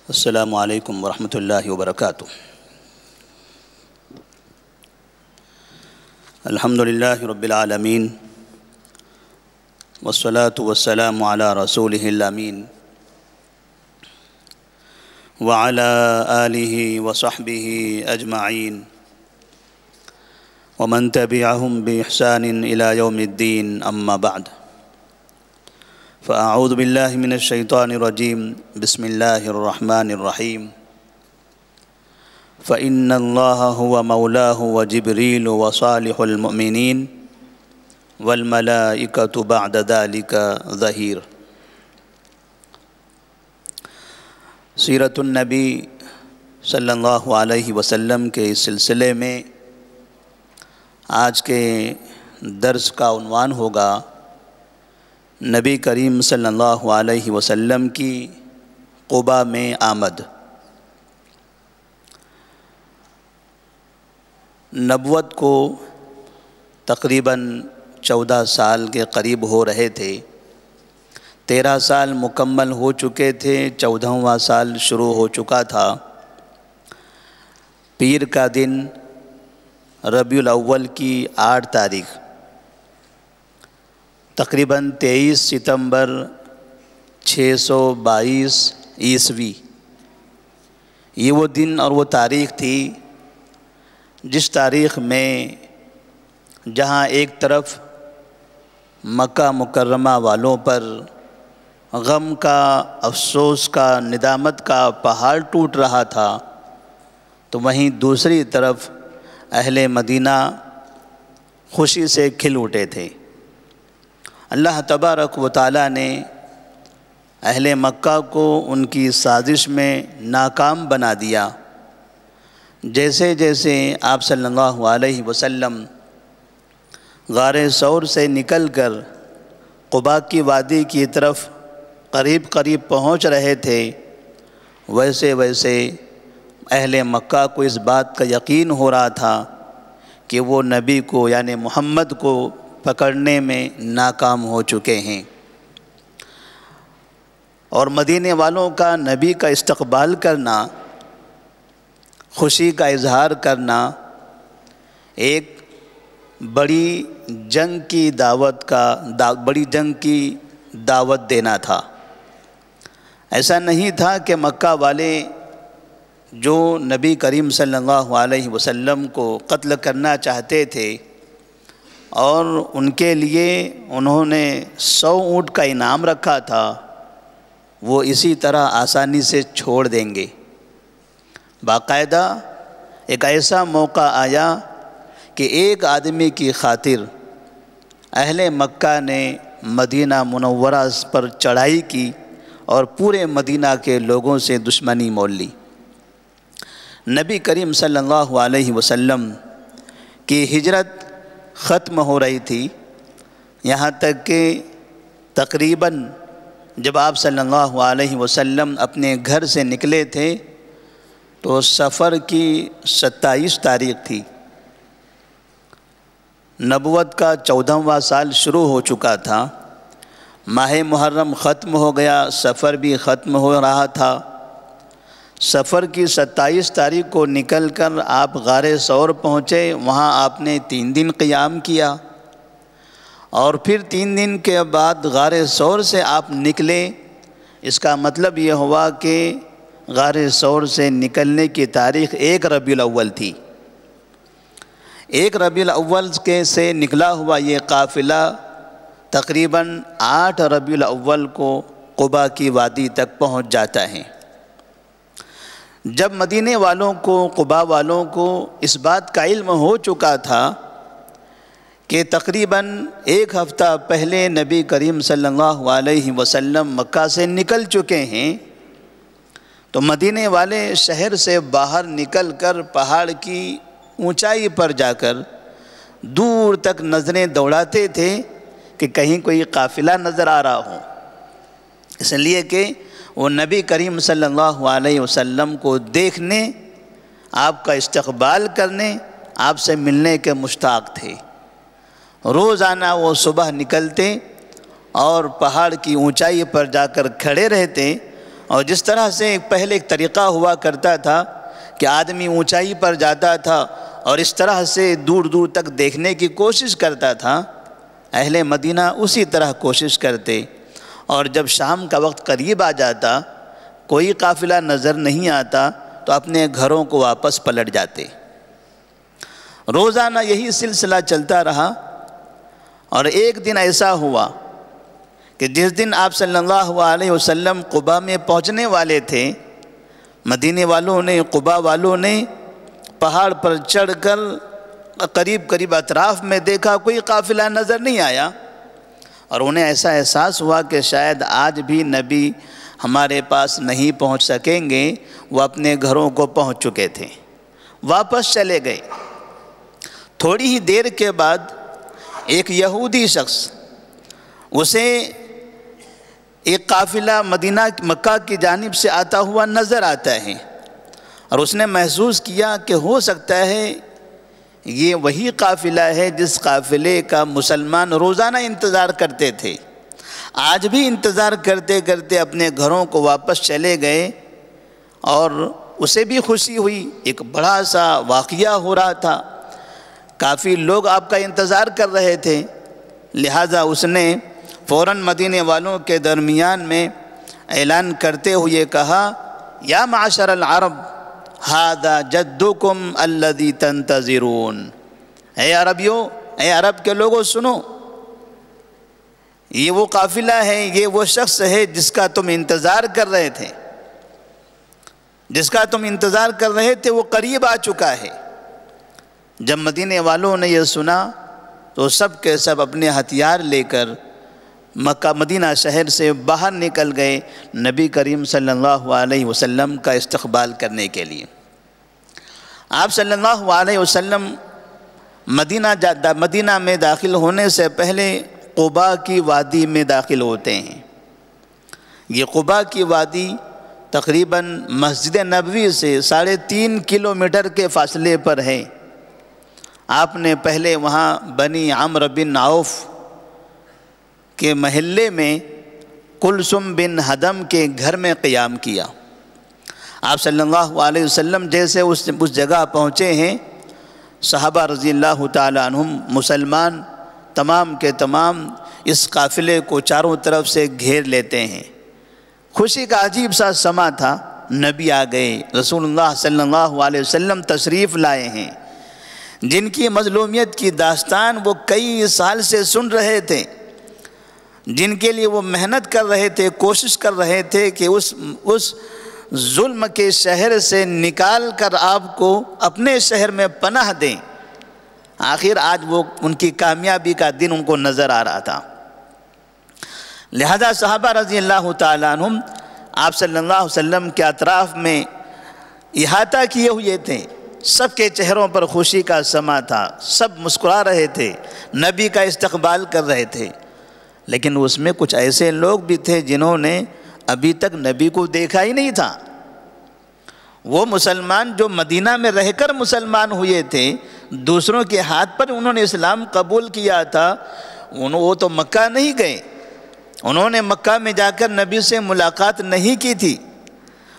السلام علیکم ورحمۃ اللہ وبرکاتہ۔ الحمد للہ رب العالمین والصلاة والسلام علی رسولہ الامین وعلی آلہ وصحبہ اجمعین ومن تبعہم بإحسان الی یوم الدین، اما بعد فاعوذ باللہ من الشیطان الرجیم، بسم اللہ الرحمن الرحیم۔ فإن اللہ هو مولاه وجبریل وصالح المؤمنین والملائکۃ بعد ذلک ظہیر۔ سیرت النبی صلی اللہ علیہ وسلم کے اس سلسلے میں آج کے درس کا عنوان ہوگا نبی کریم صلی اللہ علیہ وسلم کی قباء میں آمد۔ نبوت کو تقریباً 14 سال کے قریب ہو رہے تھے، 13 سال مکمل ہو چکے تھے، 14واں سال شروع ہو چکا تھا۔ پیر کا دن ربیع الاول کی 8 تاریخ، تقریباً 23 ستمبر 622 عیسوی، یہ وہ دن اور وہ تاریخ تھی جس تاریخ میں جہاں ایک طرف مکہ مکرمہ والوں پر غم کا، افسوس کا، ندامت کا پہاڑ ٹوٹ رہا تھا، تو وہیں دوسری طرف اہل مدینہ خوشی سے کھل اٹھے تھے۔ اللہ تبارک و تعالیٰ نے اہل مکہ کو ان کی سازش میں ناکام بنا دیا۔ جیسے جیسے آپ صلی اللہ علیہ وسلم غار ثور سے نکل کر قباء کی وادی کی طرف قریب قریب پہنچ رہے تھے، ویسے ویسے اہل مکہ کو اس بات کا یقین ہو رہا تھا کہ وہ نبی کو یعنی محمد کو پکڑنے میں ناکام ہو چکے ہیں، اور مدینے والوں کا نبی کا استقبال کرنا، خوشی کا اظہار کرنا، ایک بڑی جنگ کی دعوت دینا تھا۔ ایسا نہیں تھا کہ مکہ والے جو نبی کریم صلی اللہ علیہ وسلم کو قتل کرنا چاہتے تھے اور ان کے لیے انہوں نے 100 اونٹ کا انعام رکھا تھا، وہ اسی طرح آسانی سے چھوڑ دیں گے۔ باقاعدہ ایک ایسا موقع آیا کہ ایک آدمی کی خاطر اہل مکہ نے مدینہ منورہ پر چڑھائی کی اور پورے مدینہ کے لوگوں سے دشمنی مول لی۔ نبی کریم صلی اللہ علیہ وسلم کی ہجرت ختم ہو رہی تھی، یہاں تک کہ تقریباً جب آپ صلی اللہ علیہ وسلم اپنے گھر سے نکلے تھے تو صفر کی 27 تاریخ تھی۔ نبوت کا 14واں سال شروع ہو چکا تھا، ماہ محرم ختم ہو گیا، صفر بھی ختم ہو رہا تھا۔ صفر کی 27 تاریخ کو نکل کر آپ غار ثور پہنچے، وہاں آپ نے 3 دن قیام کیا، اور پھر 3 دن کے بعد غار ثور سے آپ نکلے۔ اس کا مطلب یہ ہوا کہ غار ثور سے نکلنے کی تاریخ 1 ربیع الاول تھی۔ 1 ربیع الاول سے نکلا ہوا یہ قافلہ تقریباً 8 ربیع الاول کو قباء کی وادی تک پہنچ جاتا ہے۔ جب مدینے والوں کو، قباء والوں کو اس بات کا علم ہو چکا تھا کہ تقریباً 1 ہفتہ پہلے نبی کریم صلی اللہ علیہ وسلم مکہ سے نکل چکے ہیں، تو مدینے والے شہر سے باہر نکل کر پہاڑ کی اونچائی پر جا کر دور تک نظریں دوڑاتے تھے کہ کہیں کوئی قافلہ نظر آ رہا ہو، اس لیے کہ وہ نبی کریم صلی اللہ علیہ وسلم کو دیکھنے، آپ کا استقبال کرنے، آپ سے ملنے کے مشتاق تھے۔ روزانہ وہ صبح نکلتے اور پہاڑ کی اونچائی پر جا کر کھڑے رہتے اور جس طرح سے پہلے ایک طریقہ ہوا کرتا تھا کہ آدمی اونچائی پر جاتا تھا اور اس طرح سے دور دور تک دیکھنے کی کوشش کرتا تھا، اہل مدینہ اسی طرح کوشش کرتے، اور جب شام کا وقت قریب آ جاتا، کوئی قافلہ نظر نہیں آتا تو اپنے گھروں کو واپس پلٹ جاتے۔ روزانہ یہی سلسلہ چلتا رہا، اور ایک دن ایسا ہوا کہ جس دن آپ صلی اللہ علیہ وسلم قباء میں پہنچنے والے تھے، مدینے والوں نے، قباء والوں نے پہاڑ پر چڑھ کر قریب اطراف میں دیکھا، کوئی قافلہ نظر نہیں آیا، اور انہیں ایسا احساس ہوا کہ شاید آج بھی نبی ہمارے پاس نہیں پہنچ سکیں گے، وہ اپنے گھروں کو پہنچ چکے تھے، واپس چلے گئے۔ تھوڑی ہی دیر کے بعد ایک یہودی شخص، اسے ایک قافلہ مکہ کی جانب سے آتا ہوا نظر آتا ہے، اور اس نے محسوس کیا کہ ہو سکتا ہے یہ وہی قافلہ ہے جس قافلے کا مسلمان روزانہ انتظار کرتے تھے۔ آج بھی انتظار کرتے کرتے اپنے گھروں کو واپس چلے گئے، اور اسے بھی خوشی ہوئی، ایک بڑا سا واقعہ ہو رہا تھا، کافی لوگ آپ کا انتظار کر رہے تھے، لہٰذا اس نے فوراً مدینے والوں کے درمیان میں اعلان کرتے ہوئے کہا، یا معاشر العرب ھذا جدکم الذی تنتظرون، اے عربیوں، اے عرب کے لوگوں سنو، یہ وہ قافلہ ہے، یہ وہ شخص ہے جس کا تم انتظار کر رہے تھے، جس کا تم انتظار کر رہے تھے، وہ قریب آ چکا ہے۔ جب مدینے والوں نے یہ سنا تو سب کے سب اپنے ہتھیار لے کر مکہ مدینہ شہر سے باہر نکل گئے نبی کریم صلی اللہ علیہ وسلم کا استقبال کرنے کے لیے۔ آپ صلی اللہ علیہ وسلم مدینہ میں داخل ہونے سے پہلے قباء کی وادی میں داخل ہوتے ہیں۔ یہ قباء کی وادی تقریباً مسجد نبوی سے 3.5 کلومیٹر کے فاصلے پر ہے۔ آپ نے پہلے وہاں بنی عمرو بن عوف کے محلے میں کلثم بن ہدم کے گھر میں قیام کیا۔ آپ صلی اللہ علیہ وسلم جیسے اس جگہ پہنچے ہیں، صحابہ رضی اللہ تعالی عنہم مسلمان تمام کے تمام اس قافلے کو چاروں طرف سے گھیر لیتے ہیں۔ خوشی کا عجیب سا سما تھا، نبی آ گئے، رسول اللہ صلی اللہ علیہ وسلم تشریف لائے ہیں، جن کی مظلومیت کی داستان وہ کئی سال سے سن رہے تھے، جن کے لیے وہ محنت کر رہے تھے، کوشش کر رہے تھے کہ اس ظلم کے شہر سے نکال کر آپ کو اپنے شہر میں پناہ دیں۔ آخر آج وہ ان کی کامیابی کا دن ان کو نظر آ رہا تھا۔ لہذا صحابہ رضی اللہ تعالیٰ عنہم آپ صلی اللہ علیہ وسلم کے اطراف میں احاطہ کیے ہوئے تھے، سب کے چہروں پر خوشی کا سما تھا، سب مسکرا رہے تھے، نبی کا استقبال کر رہے تھے۔ لیکن اس میں کچھ ایسے لوگ بھی تھے جنہوں نے ابھی تک نبی کو دیکھا ہی نہیں تھا۔ وہ مسلمان جو مدینہ میں رہ کر مسلمان ہوئے تھے، دوسروں کے ہاتھ پر انہوں نے اسلام قبول کیا تھا، وہ تو مکہ نہیں گئے، انہوں نے مکہ میں جا کر نبی سے ملاقات نہیں کی تھی۔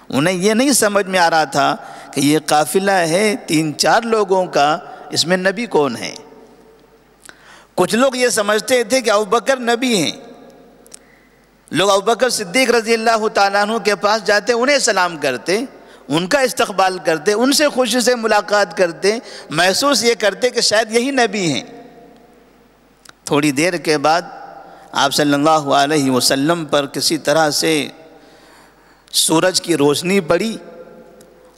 انہیں یہ نہیں سمجھ میں آ رہا تھا کہ یہ قافلہ ہے 3-4 لوگوں کا، اس میں نبی کون ہے؟ کچھ لوگ یہ سمجھتے تھے کہ ابوبکر نبی ہیں، لوگ ابوبکر صدیق رضی اللہ تعالیٰ عنہ کے پاس جاتے، انہیں سلام کرتے، ان کا استقبال کرتے، ان سے خوشی سے ملاقات کرتے، محسوس یہ کرتے کہ شاید یہی نبی ہیں۔ تھوڑی دیر کے بعد آپ صلی اللہ علیہ وسلم پر کسی طرح سے سورج کی روشنی پڑی،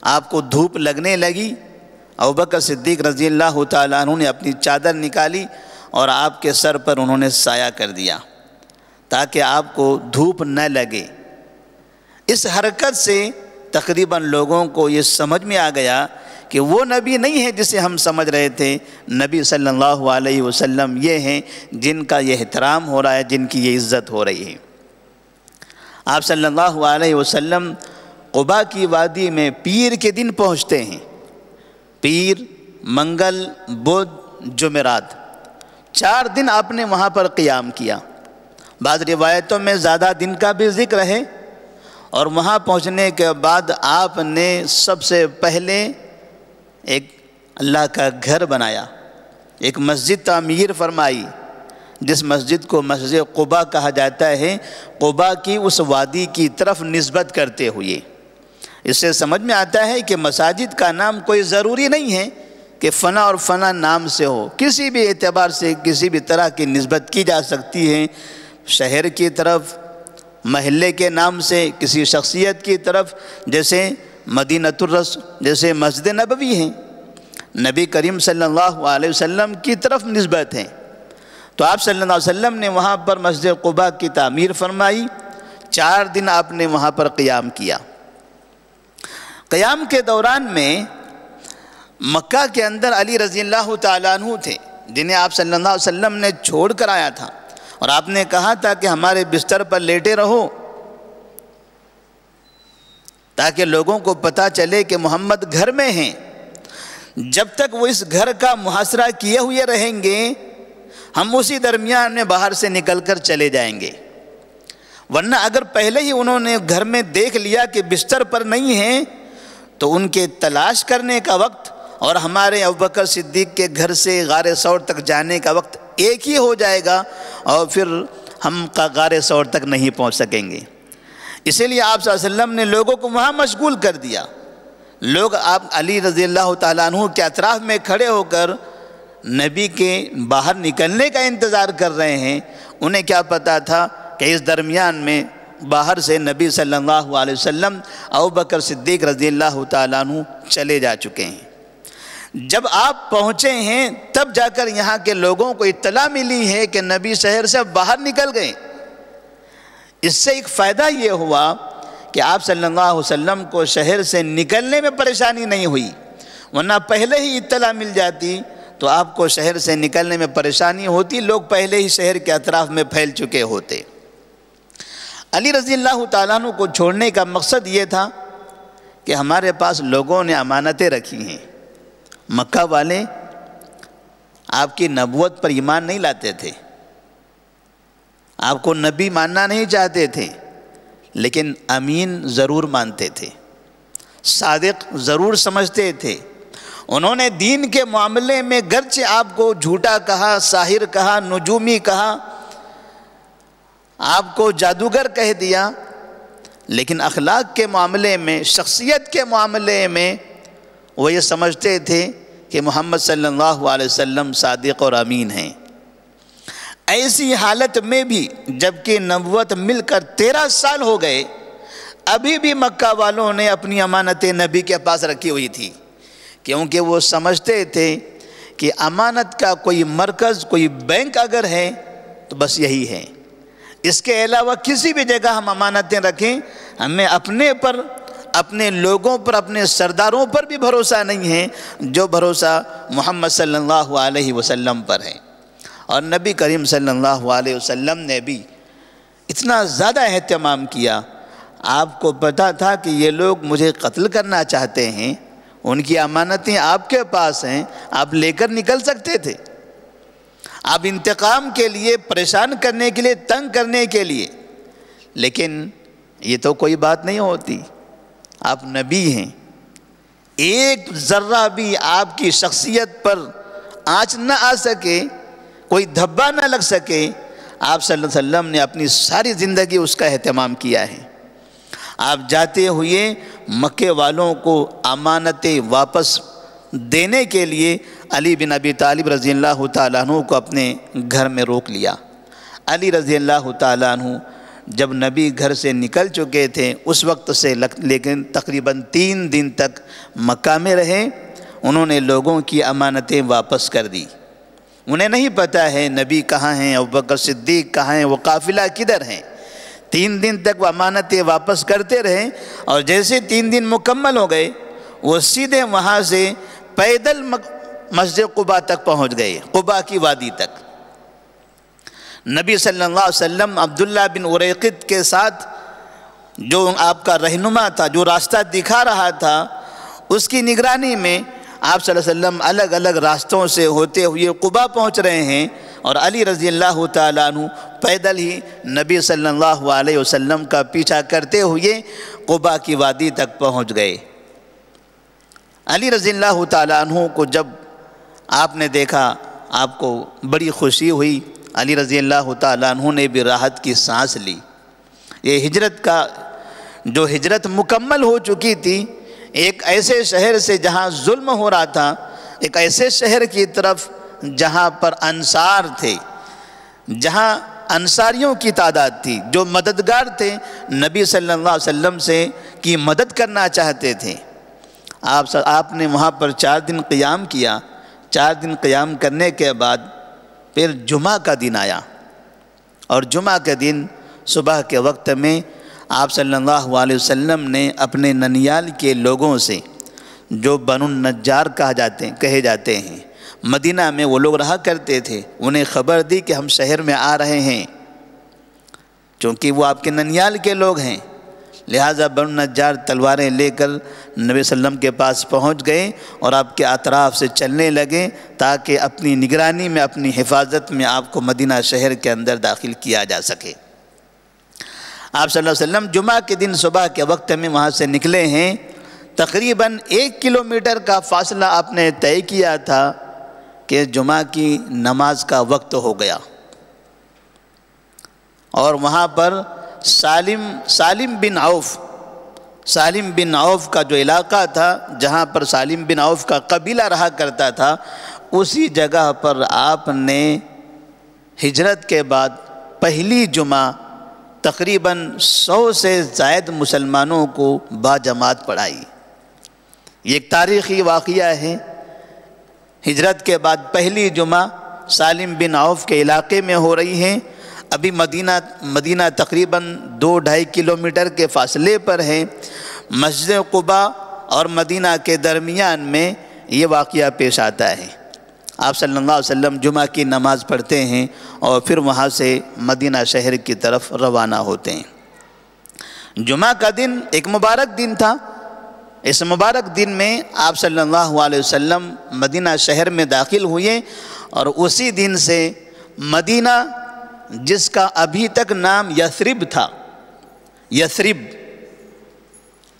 آپ کو دھوپ لگنے لگی۔ ابوبکر صدیق رضی اللہ تعالیٰ عنہ نے اپنی چادر نکالی اور آپ کے سر پر انہوں نے سایہ کر دیا تاکہ آپ کو دھوپ نہ لگے۔ اس حرکت سے تقریباً لوگوں کو یہ سمجھ میں آ گیا کہ وہ نبی نہیں ہے جسے ہم سمجھ رہے تھے، نبی صلی اللہ علیہ وسلم یہ ہیں جن کا یہ احترام ہو رہا ہے، جن کی یہ عزت ہو رہی ہے۔ آپ صلی اللہ علیہ وسلم قباء کی وادی میں پیر کے دن پہنچتے ہیں، پیر، منگل، بدھ، جمعرات، 4 دن آپ نے وہاں پر قیام کیا۔ بعض روایتوں میں زیادہ دن کا بھی ذکر ہے، اور وہاں پہنچنے کے بعد آپ نے سب سے پہلے ایک اللہ کا گھر بنایا، ایک مسجد تعمیر فرمائی، جس مسجد کو مسجد قباء کہا جاتا ہے، قباء کی اس وادی کی طرف نسبت کرتے ہوئے۔ اس سے سمجھ میں آتا ہے کہ مساجد کا نام کوئی ضروری نہیں ہے کہ فلاں اور فلاں نام سے ہو، کسی بھی اعتبار سے کسی بھی طرح کی نسبت کی جا سکتی ہے، شہر کی طرف، محلے کے نام سے، کسی شخصیت کی طرف، جیسے مدینۃ الرسول، جیسے مسجد نبوی ہیں، نبی کریم صلی اللہ علیہ وسلم کی طرف نسبت ہیں۔ تو آپ صلی اللہ علیہ وسلم نے وہاں پر مسجد قباء کی تعمیر فرمائی، 4 دن آپ نے وہاں پر قیام کیا۔ قیام کے دوران میں مکہ کے اندر علی رضی اللہ تعالیٰ عنہ تھے، جنہیں آپ صلی اللہ علیہ وسلم نے چھوڑ کر آیا تھا، اور آپ نے کہا تھا کہ ہمارے بستر پر لیٹے رہو تاکہ لوگوں کو پتہ چلے کہ محمد گھر میں ہیں۔ جب تک وہ اس گھر کا محاصرہ کیے ہوئے رہیں گے، ہم اسی درمیان میں باہر سے نکل کر چلے جائیں گے، ورنہ اگر پہلے ہی انہوں نے گھر میں دیکھ لیا کہ بستر پر نہیں ہیں تو ان کے تلاش کرنے کا وقت اور ہمارے ابوبکر صدیق کے گھر سے غار ثور تک جانے کا وقت ایک ہی ہو جائے گا، اور پھر ہم غار ثور تک نہیں پہنچ سکیں گے۔ اسی لیے آپ صلی اللہ علیہ وسلم نے لوگوں کو وہاں مشغول کر دیا۔ لوگ آپ علی رضی اللہ تعالیٰ عنہ کے اطراف میں کھڑے ہو کر نبی کے باہر نکلنے کا انتظار کر رہے ہیں۔ انہیں کیا پتا تھا کہ اس درمیان میں باہر سے نبی صلی اللہ علیہ وسلم ابوبکر صدیق رضی اللہ تعالیٰ عنہ چلے جا چکے ہیں۔ جب آپ پہنچے ہیں تب جا کر یہاں کے لوگوں کو اطلاع ملی ہے کہ نبی شہر سے باہر نکل گئے۔ اس سے ایک فائدہ یہ ہوا کہ آپ صلی اللہ علیہ وسلم کو شہر سے نکلنے میں پریشانی نہیں ہوئی، ورنہ پہلے ہی اطلاع مل جاتی تو آپ کو شہر سے نکلنے میں پریشانی ہوتی، لوگ پہلے ہی شہر کے اطراف میں پھیل چکے ہوتے۔ علی رضی اللہ تعالیٰ عنہ کو چھوڑنے کا مقصد یہ تھا کہ ہمارے پاس لوگوں نے امانتیں رکھی ہیں۔ مکہ والے آپ کی نبوت پر ایمان نہیں لاتے تھے، آپ کو نبی ماننا نہیں چاہتے تھے، لیکن امین ضرور مانتے تھے، صادق ضرور سمجھتے تھے۔ انہوں نے دین کے معاملے میں گرچہ آپ کو جھوٹا کہا، ساحر کہا، نجومی کہا، آپ کو جادوگر کہہ دیا، لیکن اخلاق کے معاملے میں، شخصیت کے معاملے میں وہ یہ سمجھتے تھے کہ محمد صلی اللہ علیہ وسلم صادق اور امین ہیں۔ ایسی حالت میں بھی جبکہ نبوت مل کر 13 سال ہو گئے، ابھی بھی مکہ والوں نے اپنی امانتیں نبی کے پاس رکھی ہوئی تھی، کیونکہ وہ سمجھتے تھے کہ امانت کا کوئی مرکز، کوئی بینک اگر ہے تو بس یہی ہے، اس کے علاوہ کسی بھی جگہ ہم امانتیں رکھیں، ہمیں اپنے پر، اپنے لوگوں پر، اپنے سرداروں پر بھی بھروسہ نہیں ہے جو بھروسہ محمد صلی اللہ علیہ وسلم پر ہے۔ اور نبی کریم صلی اللہ علیہ وسلم نے بھی اتنا زیادہ اہتمام کیا، آپ کو پتا تھا کہ یہ لوگ مجھے قتل کرنا چاہتے ہیں، ان کی امانتیں آپ کے پاس ہیں، آپ لے کر نکل سکتے تھے، آپ انتقام کے لیے، پریشان کرنے کے لیے، تنگ کرنے کے لیے، لیکن یہ تو کوئی بات نہیں ہوتی، آپ نبی ہیں، ایک ذرہ بھی آپ کی شخصیت پر آنچ نہ آ سکے، کوئی دھبا نہ لگ سکے، آپ صلی اللہ علیہ وسلم نے اپنی ساری زندگی اس کا اہتمام کیا ہے۔ آپ جاتے ہوئے مکے والوں کو امانتیں واپس دینے کے لیے علی بن ابی طالب رضی اللہ تعالیٰ عنہ کو اپنے گھر میں روک لیا۔ علی رضی اللہ تعالیٰ عنہ جب نبی گھر سے نکل چکے تھے اس وقت سے لیکن تقریباً 3 دن تک مکہ میں رہے، انہوں نے لوگوں کی امانتیں واپس کر دی۔ انہیں نہیں پتہ ہے نبی کہاں ہیں، ابوبکر صدیق کہاں ہیں، وہ قافلہ کدھر ہیں۔ 3 دن تک وہ امانتیں واپس کرتے رہے، اور جیسے 3 دن مکمل ہو گئے وہ سیدھے وہاں سے پیدل مسجد قباء تک پہنچ گئے، قباء کی وادی تک۔ نبی صلی اللہ علیہ وسلم عبداللہ بن اریقط کے ساتھ، جو آپ کا رہنما تھا، جو راستہ دکھا رہا تھا، اس کی نگرانی میں آپ صلی اللہ علیہ وسلم الگ الگ راستوں سے ہوتے ہوئے قباء پہنچ رہے ہیں، اور علی رضی اللہ تعالیٰ عنہ پیدل ہی نبی صلی اللہ علیہ وسلم کا پیچھا کرتے ہوئے قباء کی وادی تک پہنچ گئے۔ علی رضی اللہ تعالیٰ عنہ کو جب آپ نے دیکھا آپ کو بڑی خوشی ہوئی، علی رضی اللہ تعالیٰ عنہ نے بھی راحت کی سانس لی۔ یہ ہجرت مکمل ہو چکی تھی، ایک ایسے شہر سے جہاں ظلم ہو رہا تھا، ایک ایسے شہر کی طرف جہاں پر انصار تھے، جہاں انصاریوں کی تعداد تھی جو مددگار تھے، نبی صلی اللہ علیہ وسلم سے کی مدد کرنا چاہتے تھے۔ آپ نے وہاں پر 4 دن قیام کیا۔ 4 دن قیام کرنے کے بعد پھر جمعہ کا دن آیا، اور جمعہ کے دن صبح کے وقت میں آپ صلی اللہ علیہ وسلم نے اپنے ننیال کے لوگوں سے، جو بنو النجار کہے جاتے ہیں، مدینہ میں وہ لوگ رہا کرتے تھے، انہیں خبر دی کہ ہم شہر میں آ رہے ہیں، چونکہ وہ آپ کے ننیال کے لوگ ہیں۔ لہٰذا بنو النجار تلواریں لے کر نبی صلی اللہ علیہ وسلم کے پاس پہنچ گئے اور آپ کے اطراف سے چلنے لگے تاکہ اپنی نگرانی میں، اپنی حفاظت میں آپ کو مدینہ شہر کے اندر داخل کیا جا سکے۔ آپ صلی اللہ علیہ وسلم جمعہ کے دن صبح کے وقت میں وہاں سے نکلے ہیں۔ تقریباً 1 کلومیٹر کا فاصلہ آپ نے طے کیا تھا کہ جمعہ کی نماز کا وقت ہو گیا، اور وہاں پر سالم بن عوف کا جو علاقہ تھا، جہاں پر سالم بن عوف کا قبیلہ رہا کرتا تھا، اسی جگہ پر آپ نے ہجرت کے بعد پہلی جمعہ تقریباً 100 سے زائد مسلمانوں کو باجماعت پڑھائی۔ یہ ایک تاریخی واقعہ ہے۔ ہجرت کے بعد پہلی جمعہ سالم بن عوف کے علاقے میں ہو رہی ہے۔ ابھی مدینہ تقریباً 2-2.5 کلومیٹر کے فاصلے پر ہے۔ مسجد قباء اور مدینہ کے درمیان میں یہ واقعہ پیش آتا ہے۔ آپ صلی اللہ علیہ وسلم جمعہ کی نماز پڑھتے ہیں اور پھر وہاں سے مدینہ شہر کی طرف روانہ ہوتے ہیں۔ جمعہ کا دن ایک مبارک دن تھا۔ اس مبارک دن میں آپ صلی اللہ علیہ وسلم مدینہ شہر میں داخل ہوئے، اور اسی دن سے مدینہ، جس کا ابھی تک نام یثرب تھا، یثرب،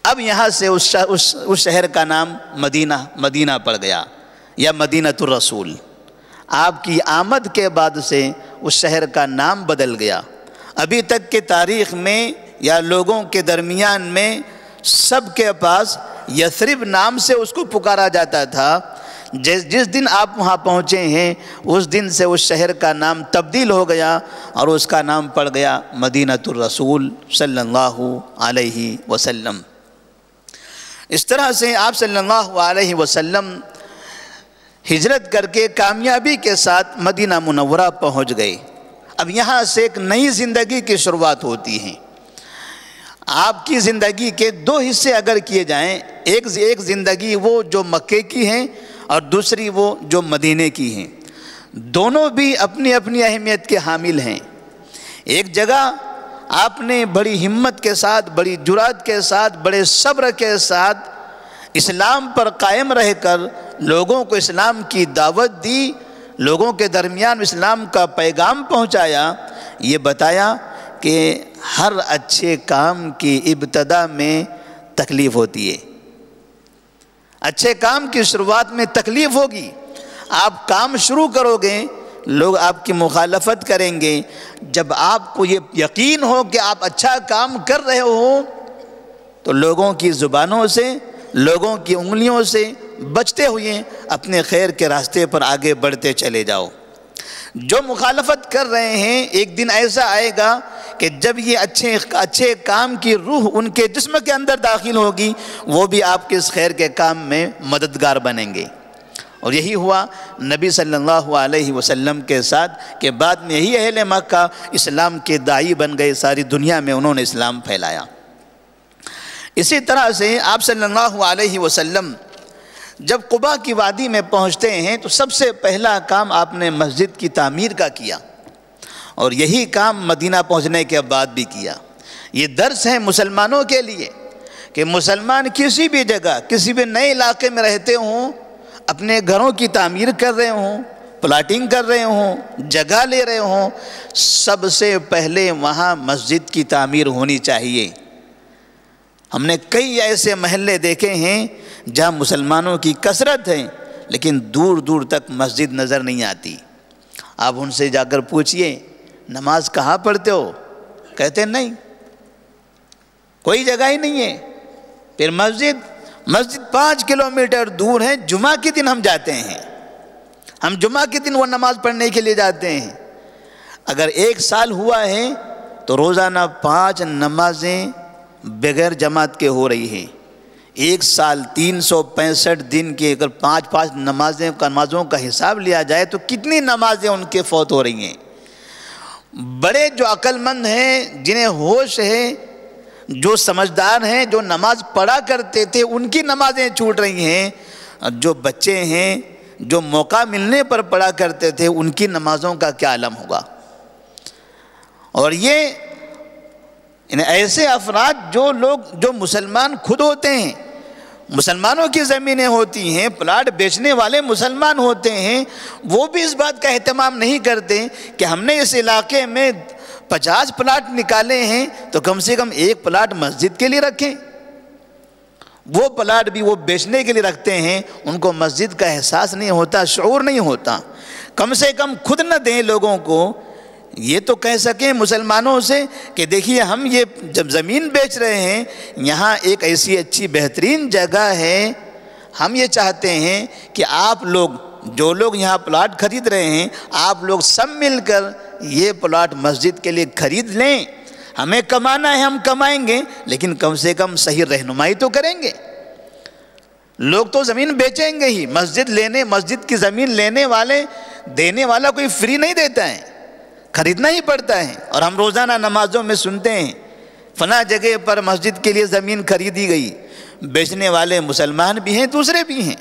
اب یہاں سے اس شہر کا نام مدینہ پڑ گیا، یا مدینۃ الرسول۔ آپ کی آمد کے بعد سے اس شہر کا نام بدل گیا۔ ابھی تک کے تاریخ میں یا لوگوں کے درمیان میں سب کے پاس یثرب نام سے اس کو پکارا جاتا تھا۔ جس دن آپ وہاں پہنچے ہیں اس دن سے اس شہر کا نام تبدیل ہو گیا، اور اس کا نام پڑ گیا مدینۃ الرسول صلی اللہ علیہ وسلم۔ اس طرح سے آپ صلی اللہ علیہ وسلم ہجرت کر کے کامیابی کے ساتھ مدینہ منورہ پہنچ گئے۔ اب یہاں سے ایک نئی زندگی کی شروعات ہوتی ہے۔ آپ کی زندگی کے 2 حصے اگر کیے جائیں، ایک زندگی وہ جو مکے کی ہیں اور دوسری وہ جو مدینے کی ہیں، دونوں بھی اپنی اپنی اہمیت کے حامل ہیں۔ ایک جگہ آپ نے بڑی ہمت کے ساتھ، بڑی جرات کے ساتھ، بڑے صبر کے ساتھ اسلام پر قائم رہ کر لوگوں کو اسلام کی دعوت دی، لوگوں کے درمیان اسلام کا پیغام پہنچایا، یہ بتایا کہ ہر اچھے کام کی ابتدا میں تکلیف ہوتی ہے۔ اچھے کام کی شروعات میں تکلیف ہوگی۔ آپ کام شروع کرو گے، لوگ آپ کی مخالفت کریں گے۔ جب آپ کو یہ یقین ہو کہ آپ اچھا کام کر رہے ہو تو لوگوں کی زبانوں سے، لوگوں کی انگلیوں سے بچتے ہوئے اپنے خیر کے راستے پر آگے بڑھتے چلے جاؤ۔ جو مخالفت کر رہے ہیں، ایک دن ایسا آئے گا کہ جب یہ اچھے کام کی روح ان کے جسم کے اندر داخل ہوگی، وہ بھی آپ کے اس خیر کے کام میں مددگار بنیں گے۔ اور یہی ہوا نبی صلی اللہ علیہ وسلم کے ساتھ، کہ بعد میں یہی اہل مکہ اسلام کے داعی بن گئے، ساری دنیا میں انہوں نے اسلام پھیلایا۔ اسی طرح سے آپ صلی اللہ علیہ وسلم جب قباء کی وادی میں پہنچتے ہیں تو سب سے پہلا کام آپ نے مسجد کی تعمیر کا کیا، اور یہی کام مدینہ پہنچنے کے بعد بھی کیا۔ یہ درس ہے مسلمانوں کے لیے کہ مسلمان کسی بھی جگہ، کسی بھی نئے علاقے میں رہتے ہوں، اپنے گھروں کی تعمیر کر رہے ہوں، پلاٹنگ کر رہے ہوں، جگہ لے رہے ہوں، سب سے پہلے وہاں مسجد کی تعمیر ہونی چاہیے۔ ہم نے کئی ایسے محلے دیکھے ہیں جہاں مسلمانوں کی کثرت ہے لیکن دور دور تک مسجد نظر نہیں آتی۔ آپ ان سے جا کر پوچھئے نماز کہاں پڑھتے ہو؟ کہتے ہیں نہیں، کوئی جگہ ہی نہیں ہے۔ پھر مسجد 5 کلومیٹر دور ہے، جمعہ کے دن ہم جاتے ہیں، ہم جمعہ کے دن وہ نماز پڑھنے کے لیے جاتے ہیں۔ اگر 1 سال ہوا ہے تو روزانہ 5 نمازیں بغیر جماعت کے ہو رہی ہیں۔ 1 سال 365 دن کے اگر 5 نمازوں کا حساب لیا جائے تو کتنی نمازیں ان کے فوت ہو رہی ہیں۔ بڑے جو عقل مند ہیں، جنہیں ہوش ہے، جو سمجھدار ہیں، جو نماز پڑھا کرتے تھے، ان کی نمازیں چھوٹ رہی ہیں۔ جو بچے ہیں، جو موقع ملنے پر پڑھا کرتے تھے، ان کی نمازوں کا کیا عالم ہوگا۔ اور یہ ایسے افراد جو مسلمان خود ہوتے ہیں، مسلمانوں کی زمینیں ہوتی ہیں، پلاٹ بیچنے والے مسلمان ہوتے ہیں، وہ بھی اس بات کا اہتمام نہیں کرتے کہ ہم نے اس علاقے میں 50 پلاٹ نکالے ہیں تو کم سے کم 1 پلاٹ مسجد کے لیے رکھیں۔ وہ پلاٹ بھی وہ بیچنے کے لیے رکھتے ہیں، ان کو مسجد کا احساس نہیں ہوتا، شعور نہیں ہوتا۔ کم سے کم خود نہ دیں لوگوں کو، یہ تو کہہ سکیں مسلمانوں سے کہ دیکھیے ہم یہ جب زمین بیچ رہے ہیں، یہاں ایک ایسی اچھی بہترین جگہ ہے، ہم یہ چاہتے ہیں کہ آپ لوگ جو لوگ یہاں پلاٹ خرید رہے ہیں، آپ لوگ سب مل کر یہ پلاٹ مسجد کے لیے خرید لیں۔ ہمیں کمانا ہے، ہم کمائیں گے، لیکن کم سے کم صحیح رہنمائی تو کریں گے۔ لوگ تو زمین بیچیں گے ہی، مسجد کی زمین دینے والا کوئی فری نہیں دیتا ہے، خریدنا ہی پڑتا ہے۔ اور ہم روزانہ نمازوں میں سنتے ہیں فلاں جگہ پر مسجد کے لیے زمین خریدی گئی، بیچنے والے مسلمان بھی ہیں، دوسرے بھی ہیں۔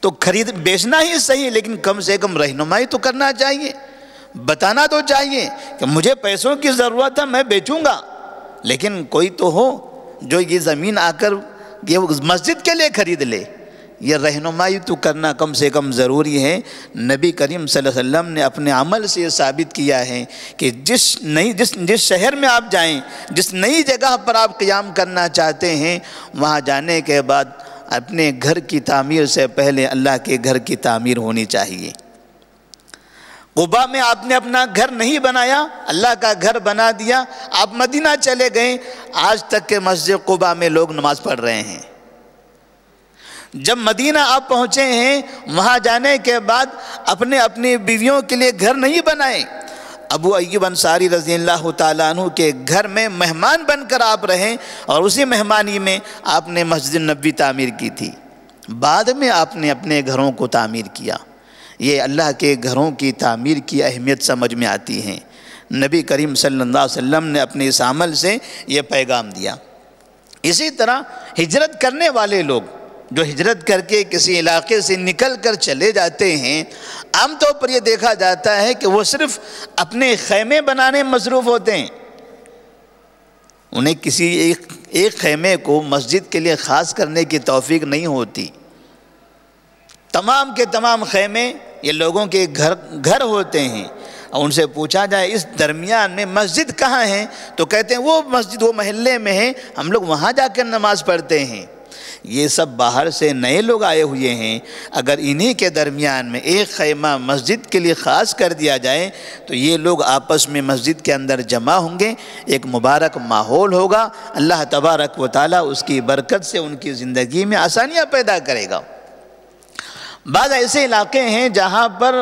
تو بیچنا ہی صحیح، لیکن کم سے کم رہنمائی تو کرنا چاہیے، بتانا تو چاہیے کہ مجھے پیسوں کی ضرورت ہے، میں بیچوں گا، لیکن کوئی تو ہو جو یہ زمین آ کر یہ مسجد کے لیے خرید لے۔ یہ رہنمائی تو کرنا کم سے کم ضروری ہے۔ نبی کریم صلی اللہ علیہ وسلم نے اپنے عمل سے یہ ثابت کیا ہے کہ جس شہر میں آپ جائیں، جس نئی جگہ پر آپ قیام کرنا چاہتے ہیں، وہاں جانے کے بعد اپنے گھر کی تعمیر سے پہلے اللہ کے گھر کی تعمیر ہونی چاہیے۔ قباء میں آپ نے اپنا گھر نہیں بنایا، اللہ کا گھر بنا دیا، آپ مدینہ چلے گئے، آج تک کہ مسجد قباء میں لوگ نماز پڑھ رہے ہیں۔ جب مدینہ آپ پہنچے ہیں، وہاں جانے کے بعد اپنی بیویوں کے لیے گھر نہیں بنائے، ابو ایوب انصاری رضی اللہ تعالیٰ عنہ کے گھر میں مہمان بن کر آپ رہیں، اور اسی مہمانی میں آپ نے مسجد نبوی تعمیر کی تھی۔ بعد میں آپ نے اپنے گھروں کو تعمیر کیا۔ یہ اللہ کے گھروں کی تعمیر کی اہمیت سمجھ میں آتی ہے۔ نبی کریم صلی اللہ علیہ وسلم نے اپنے اس عمل سے یہ پیغام دیا۔ اسی طرح ہجرت کرنے والے لوگ جو ہجرت کر کے کسی علاقے سے نکل کر چلے جاتے ہیں، عام طور پر یہ دیکھا جاتا ہے کہ وہ صرف اپنے خیمے بنانے میں مصروف ہوتے ہیں۔ انہیں کسی ایک خیمے کو مسجد کے لیے خاص کرنے کی توفیق نہیں ہوتی۔ تمام کے تمام خیمے یہ لوگوں کے گھر ہوتے ہیں، اور ان سے پوچھا جائے اس درمیان میں مسجد کہاں ہے تو کہتے ہیں وہ مسجد وہ محلے میں ہے، ہم لوگ وہاں جا کر نماز پڑھتے ہیں۔ یہ سب باہر سے نئے لوگ آئے ہوئے ہیں، اگر انہی کے درمیان میں ایک خیمہ مسجد کے لیے خاص کر دیا جائے تو یہ لوگ آپس میں مسجد کے اندر جمع ہوں گے، ایک مبارک ماحول ہوگا، اللہ تبارک و تعالیٰ اس کی برکت سے ان کی زندگی میں آسانیاں پیدا کرے گا۔ بعض ایسے علاقے ہیں جہاں پر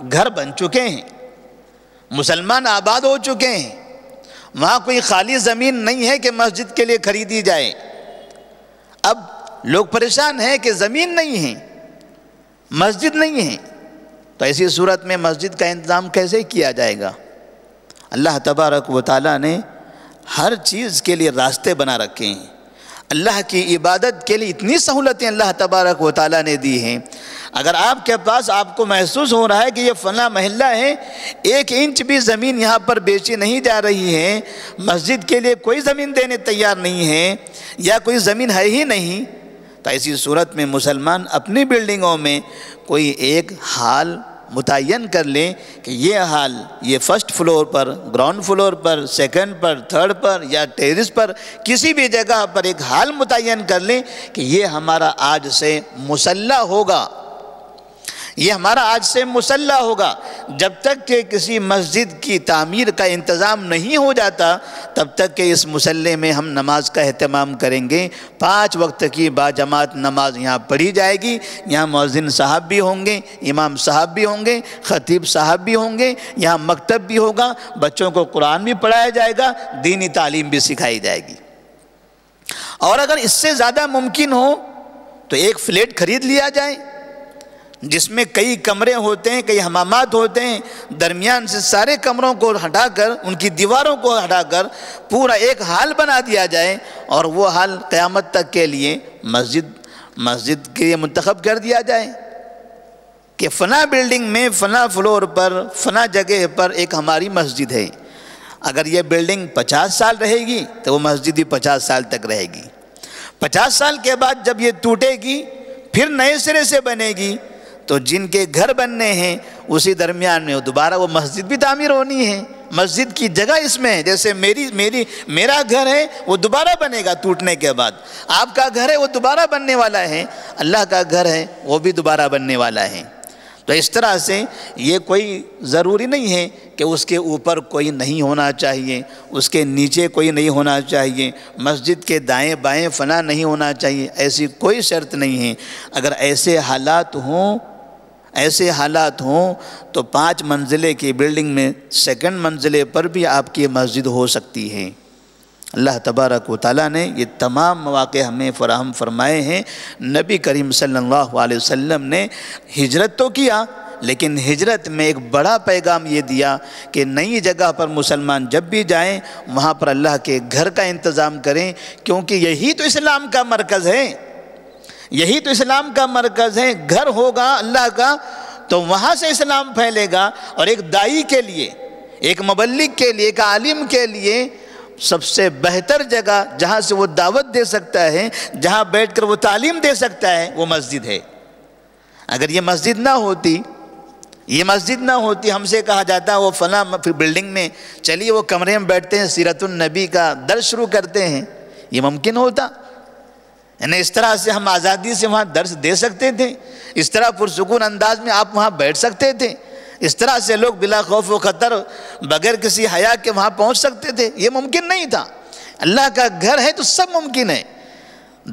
گھر بن چکے ہیں، مسلمان آباد ہو چکے ہیں، وہاں کوئی خالی زمین نہیں ہے کہ مسجد کے لیے خریدی جائے۔ اب لوگ پریشان ہیں کہ زمین نہیں ہے، مسجد نہیں ہے، تو ایسی صورت میں مسجد کا انتظام کیسے کیا جائے گا؟ اللہ تبارک و تعالیٰ نے ہر چیز کے لیے راستے بنا رکھے ہیں۔ اللہ کی عبادت کے لیے اتنی سہولتیں اللہ تبارک و تعالیٰ نے دی ہیں۔ اگر آپ کے پاس آپ کو محسوس ہو رہا ہے کہ یہ فلاں محلہ ہے، 1 انچ بھی زمین یہاں پر بیچی نہیں جا رہی ہے، مسجد کے لیے کوئی زمین دینے تیار نہیں ہے، یا کوئی زمین ہے ہی نہیں، تو ایسی صورت میں مسلمان اپنی بلڈنگوں میں کوئی ایک ہال متعین کر لیں کہ یہ حال یہ فرسٹ فلور پر، گراؤنڈ فلور پر، سیکنڈ پر، تھرڈ پر یا ٹیرس پر کسی بھی جگہ پر ایک حال متعین کر لیں کہ یہ ہمارا آج سے مصلی ہوگا، یہ ہمارا آج سے مصلی ہوگا۔ جب تک کہ کسی مسجد کی تعمیر کا انتظام نہیں ہو جاتا تب تک کہ اس مصلی میں ہم نماز کا اہتمام کریں گے۔ 5 وقت کی باجماعت نماز یہاں پڑھی جائے گی، یہاں مؤذن صاحب بھی ہوں گے، امام صاحب بھی ہوں گے، خطیب صاحب بھی ہوں گے، یہاں مکتب بھی ہوگا، بچوں کو قرآن بھی پڑھایا جائے گا، دینی تعلیم بھی سکھائی جائے گی۔ اور اگر اس سے زیادہ ممکن ہو تو ایک فلیٹ خرید لیا جائے جس میں کئی کمرے ہوتے ہیں، کئی حمامات ہوتے ہیں، درمیان سے سارے کمروں کو ہٹا کر، ان کی دیواروں کو ہٹا کر پورا ایک ہال بنا دیا جائے، اور وہ ہال قیامت تک کے لیے مسجد کے لیے منتخب کر دیا جائے کہ فلاں بلڈنگ میں فلاں فلور پر فلاں جگہ پر ایک ہماری مسجد ہے۔ اگر یہ بلڈنگ 50 سال رہے گی تو وہ مسجد بھی 50 سال تک رہے گی۔ 50 سال کے بعد جب یہ ٹوٹے گی پھر نئے سرے سے بنے گی، تو جن کے گھر بننے ہیں اسی درمیان میں دوبارہ وہ مسجد بھی تعمیر ہونی ہے۔ مسجد کی جگہ اس میں ہے، جیسے میرا گھر ہے وہ دوبارہ بنے گا ٹوٹنے کے بعد، آپ کا گھر ہے وہ دوبارہ بننے والا ہے، اللہ کا گھر ہے وہ بھی دوبارہ بننے والا ہے۔ تو اس طرح سے یہ کوئی ضروری نہیں ہے کہ اس کے اوپر کوئی نہیں ہونا چاہیے، اس کے نیچے کوئی نہیں ہونا چاہیے، مسجد کے دائیں بائیں فنا نہیں ہونا چاہیے، ایسی کوئی شرط نہیں ہے۔ اگر ایسے حالات ہوں تو 5 منزلے کی بلڈنگ میں سیکنڈ منزلے پر بھی آپ کی مسجد ہو سکتی ہے۔ اللہ تبارک و تعالیٰ نے یہ تمام مواقع ہمیں فراہم فرمائے ہیں۔ نبی کریم صلی اللہ علیہ وسلم نے ہجرت تو کیا، لیکن ہجرت میں ایک بڑا پیغام یہ دیا کہ نئی جگہ پر مسلمان جب بھی جائیں وہاں پر اللہ کے گھر کا انتظام کریں، کیونکہ یہی تو اسلام کا مرکز ہے، یہی تو اسلام کا مرکز ہے۔ گھر ہوگا اللہ کا تو وہاں سے اسلام پھیلے گا، اور ایک داعی کے لیے، ایک مبلغ کے لیے، ایک عالم کے لیے سب سے بہتر جگہ جہاں سے وہ دعوت دے سکتا ہے، جہاں بیٹھ کر وہ تعلیم دے سکتا ہے، وہ مسجد ہے۔ اگر یہ مسجد نہ ہوتی ہم سے کہا جاتا وہ فلاں بلڈنگ میں چلیے وہ کمرے میں بیٹھتے ہیں، سیرت النبی کا درس شروع کرتے ہیں، یہ ممکن ہوتا؟ یعنی اس طرح سے ہم آزادی سے وہاں درس دے سکتے تھے، اس طرح پرسکون انداز میں آپ وہاں بیٹھ سکتے تھے، اس طرح سے لوگ بلا خوف و خطر بغیر کسی حیا کے وہاں پہنچ سکتے تھے؟ یہ ممکن نہیں تھا۔ اللہ کا گھر ہے تو سب ممکن ہے۔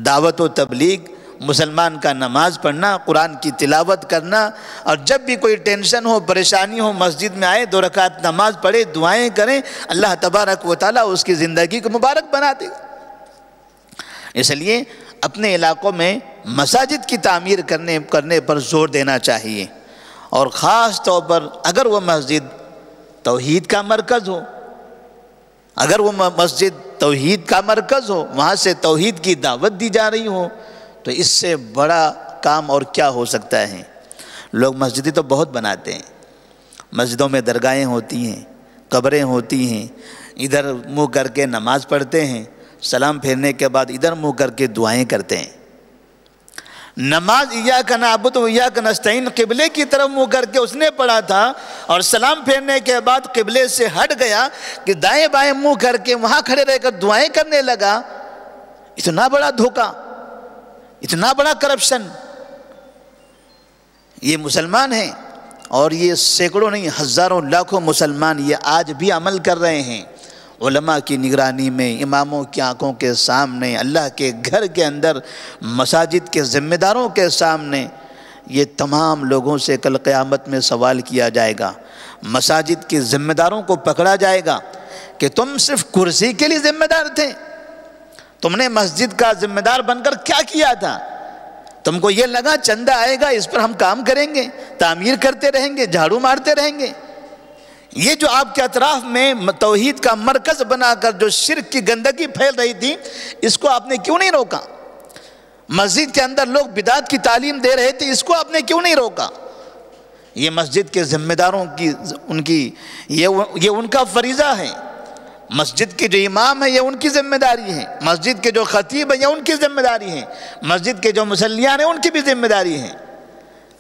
دعوت و تبلیغ، مسلمان کا نماز پڑھنا، قرآن کی تلاوت کرنا، اور جب بھی کوئی ٹینشن ہو، پریشانی ہو، مسجد میں آئے، 2 رکعت نماز پڑھے، دعائیں کریں، اللہ تبارک و تعالیٰ اس کی زندگی کو مبارک بنا دے۔ اس لیے اپنے علاقوں میں مساجد کی تعمیر کرنے پر زور دینا چاہیے، اور خاص طور پر اگر وہ مسجد توحید کا مرکز ہو، وہاں سے توحید کی دعوت دی جا رہی ہو، تو اس سے بڑا کام اور کیا ہو سکتا ہے۔ لوگ مسجدیں تو بہت بناتے ہیں، مسجدوں میں درگاہیں ہوتی ہیں، قبریں ہوتی ہیں، ادھر منہ کر کے نماز پڑھتے ہیں، سلام پھیرنے کے بعد ادھر منہ کر کے دعائیں کرتے ہیں۔ نماز ایاک نعبد و ایاک نستعین قبلے کی طرف منہ کر کے اس نے پڑھا تھا، اور سلام پھیرنے کے بعد قبلے سے ہٹ گیا کہ دائیں بائیں منہ کر کے وہاں کھڑے رہ کر دعائیں کرنے لگا۔ اتنا بڑا دھوکہ، اتنا بڑا کرپشن، یہ مسلمان ہیں، اور یہ سینکڑوں نہیں ہزاروں لاکھوں مسلمان یہ آج بھی عمل کر رہے ہیں۔ علماء کی نگرانی میں، اماموں کی آنکھوں کے سامنے، اللہ کے گھر کے اندر، مساجد کے ذمہ داروں کے سامنے، یہ تمام لوگوں سے کل قیامت میں سوال کیا جائے گا۔ مساجد کے ذمہ داروں کو پکڑا جائے گا کہ تم صرف کرسی کے لیے ذمہ دار تھے، تم نے مسجد کا ذمہ دار بن کر کیا کیا تھا؟ تم کو یہ لگا چندہ آئے گا اس پر ہم کام کریں گے، تعمیر کرتے رہیں گے، جھاڑو مارتے رہیں گے۔ یہ جو آپ کے اطراف میں توحید کا مرکز بنا کر جو شرک کی گندگی پھیل رہی تھی، اس کو آپ نے کیوں نہیں روکا؟ مسجد کے اندر لوگ بدعت کی تعلیم دے رہے تھے، اس کو آپ نے کیوں نہیں روکا؟ یہ مسجد کے ذمہ داروں کی یہ ان کا فریضہ ہے۔ مسجد کے جو امام ہیں یہ ان کی ذمہ داری ہے، مسجد کے جو خطیب ہیں یہ ان کی ذمہ داری ہے، مسجد کے جو مصلیان ہیں ان کی بھی ذمہ داری ہے۔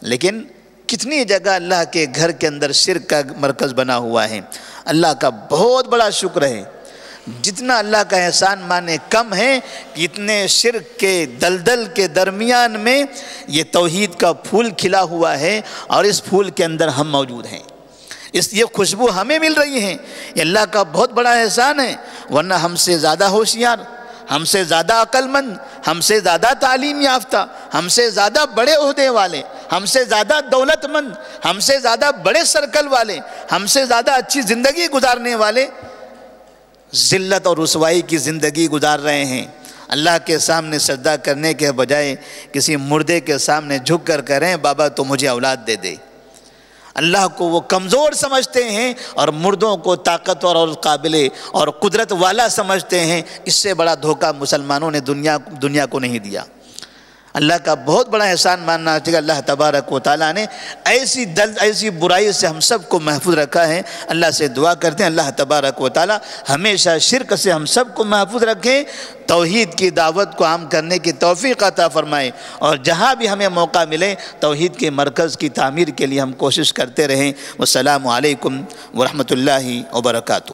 لیکن کتنی جگہ اللہ کے گھر کے اندر شرک کا مرکز بنا ہوا ہے۔ اللہ کا بہت بڑا شکر ہے، جتنا اللہ کا احسان مانے کم ہے کہ اتنے شرک کے دلدل کے درمیان میں یہ توحید کا پھول کھلا ہوا ہے، اور اس پھول کے اندر ہم موجود ہیں، یہ خوشبو ہمیں مل رہی ہے۔ یہ اللہ کا بہت بڑا احسان ہے، ورنہ ہم سے زیادہ ہوشیار، ہم سے زیادہ عقل مند، ہم سے زیادہ تعلیم یافتہ، ہم سے زیادہ بڑے عہدے والے، ہم سے زیادہ دولت مند، ہم سے زیادہ بڑے سرکل والے، ہم سے زیادہ اچھی زندگی گزارنے والے ذلت اور رسوائی کی زندگی گزار رہے ہیں۔ اللہ کے سامنے سجدہ کرنے کے بجائے کسی مردے کے سامنے جھک کر کہیں بابا تو مجھے اولاد دے دے۔ اللہ کو وہ کمزور سمجھتے ہیں اور مردوں کو طاقتور اور قابل اور قدرت والا سمجھتے ہیں۔ اس سے بڑا دھوکہ مسلمانوں نے دنیا کو نہیں دیا۔ اللہ کا بہت بڑا احسان ماننا چاہیے، اللہ تبارک و تعالیٰ نے ایسی برائی سے ہم سب کو محفوظ رکھا ہے۔ اللہ سے دعا کرتے ہیں اللہ تبارک و تعالیٰ ہمیشہ شرک سے ہم سب کو محفوظ رکھیں، توحید کی دعوت کو عام کرنے کی توفیق عطا فرمائے، اور جہاں بھی ہمیں موقع ملے توحید کے مرکز کی تعمیر کے لیے ہم کوشش کرتے رہیں۔ والسلام علیکم ورحمۃ اللہ وبرکاتہ۔